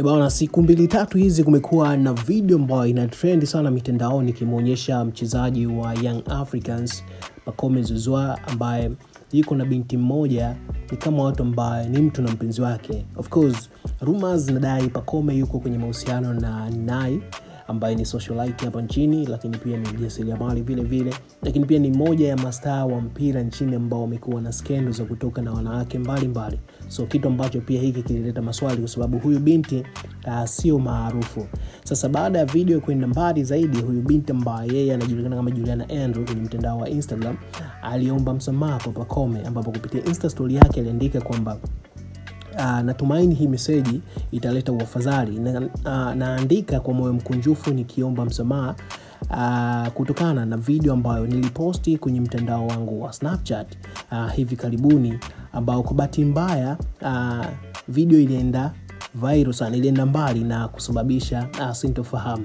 Bwana, siku 2-3 hizi kumekuwa na video ambayo ina trend sana mitandaoni kimuonyesha mchezaji wa Young Africans Pacome Zouzoua ambaye yuko na binti mmoja, ni kama watu ambaye ni mtu na mpenzi wake. Of course, rumors zinadai Pacome yuko kwenye mahusiano na Nai ambaye ni socialite hapa nchini, lakini pia ni mjasiriamali vile vile, lakini pia ni moja ya mastaa wa mpira nchini ambao wamekuwa na scandals za kutoka na wanawake mbalimbali. So kitu ambacho pia hiki kilileta maswali kwa sababu huyu binti sio maarufu. Sasa baada ya video kwenda mbali zaidi, huyu binti ambaye yeye anajulikana kama Juliana Andrew kwenye mtandao wa Instagram aliomba msamaha kwa Pacome, ambapo kupitia Insta story yake aliandika kwamba natumaini hii message italeta uafadhali. Naandika kwa moyo mkunjufu nikiomba msamaha kutokana na video ambayo niliposti kwenye mtandao wangu wa Snapchat hivi karibuni, ambao kwa bahati mbaya video ilienda viral sana, ilienda mbali na kusababisha sintofahamu.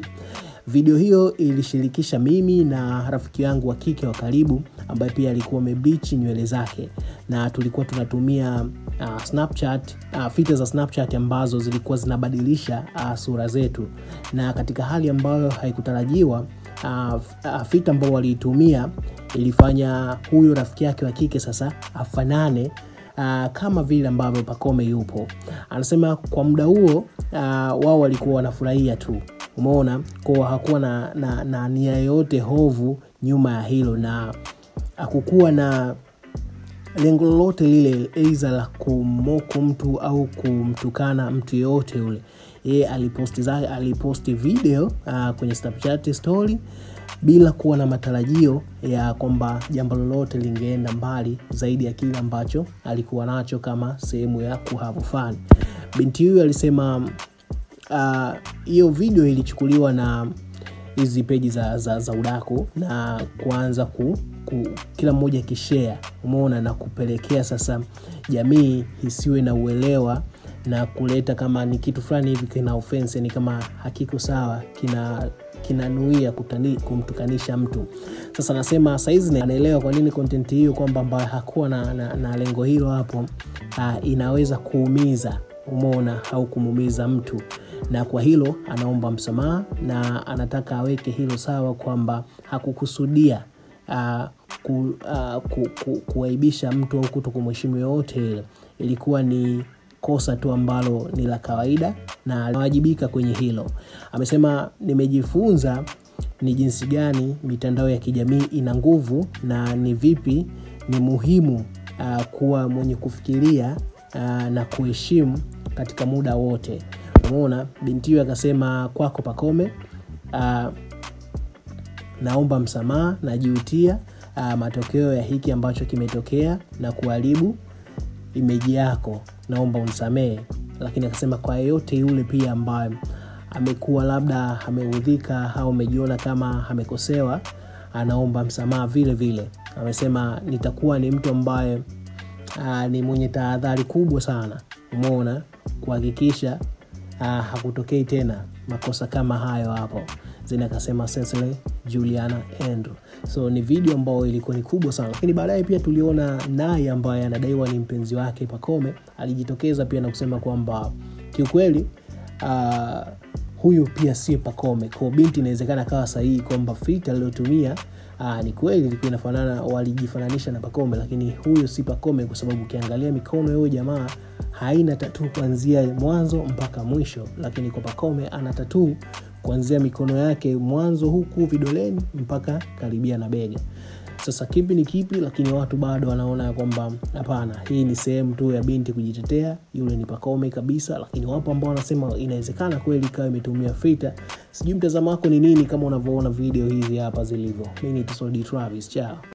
Video hiyo ilishirikisha mimi na rafiki yangu wa kike wa karibu ambaye pia alikuwa amebleach nywele zake, na tulikuwa tunatumia Snapchat, filter za Snapchat ambazo zilikuwa zinabadilisha sura zetu, na katika hali ambayo haikutarajiwa filter ambayo waliitumia ilifanya huyo rafiki yake wa kike sasa afanane kama vile ambavyo Pacome yupo. Anasema kwa muda huo wao walikuwa wanafurahia tu, umeona, kwa hakuwa na nia yote hovu nyuma ya hilo, na hakukuwa na lengo lolote lile aidha la kumoko mtu au kumtukana mtu yote yule. Yeye aliposti video kwenye Snapchat story bila kuwa na matarajio ya kwamba jambo lolote lingeenda mbali zaidi ya kile ambacho alikuwa nacho kama sehemu ya kuhave fun. Binti huyu alisema hiyo video ilichukuliwa na hizi page za udaku na kuanza kila mmoja kishare, umeona, na kupelekea sasa jamii isiwe na uelewa na kuleta kama ni kitu fulani hivi kina offense, ni kama hakiko sawa, kinanuia kumtukanisha mtu. Sasa nasema saizi anaelewa kwa nini content hiyo kwamba ambayo hakuwa na lengo hilo hapo inaweza kuumiza, umeona, au kumuumiza mtu, na kwa hilo anaomba msamaha na anataka aweke hilo sawa kwamba hakukusudia kuaibisha mtu au kutokumheshimu yote ile. Ilikuwa ni kosa tu ambalo ni la kawaida na anawajibika kwenye hilo. Amesema nimejifunza ni jinsi gani mitandao ya kijamii ina nguvu na ni vipi ni muhimu kuwa mwenye kufikiria na kuheshimu katika muda wote. Umeona, binti huyu akasema kwako Pacome, naomba msamaha, najutia matokeo ya hiki ambacho kimetokea na kuharibu image yako, naomba unisamehe. Lakini akasema kwa yote yule pia ambaye amekuwa labda ameudhika au amejiona kama amekosewa, anaomba msamaha vile vile. Amesema nitakuwa ni mtu ambaye ni mwenye tahadhari kubwa sana, umeona, kuhakikisha hakutokei tena makosa kama hayo hapo. Zina akasema Cecily Juliana Andrew. So ni video ambayo ilikuwa ni kubwa sana, lakini baadaye pia tuliona Nai ambaye anadaiwa ni mpenzi wake Pacome alijitokeza pia na kusema kwamba kiukweli huyu pia si Pacome. Kwa binti inawezekana kawa sahihi kwamba filter aliyotumia ni kweli ilikuwa inafanana, walijifananisha na Pacome, lakini huyu si Pacome kwa sababu ukiangalia mikono yao jamaa haina tattoo kuanzia mwanzo mpaka mwisho, lakini kwa Pacome ana tattoo kuanzia mikono yake mwanzo huku vidoleni mpaka karibia na bega. Sasa kipi ni kipi, lakini watu bado wanaona kwamba hapana, hii ni sehemu tu ya binti kujitetea, yule ni Pacome kabisa. Lakini wapo ambao wanasema inawezekana kweli kama imetumia filter. Sijui mtazamo wako ni nini kama unavyoona video hizi hapa zilivyo. Mimi ni Travis, ciao.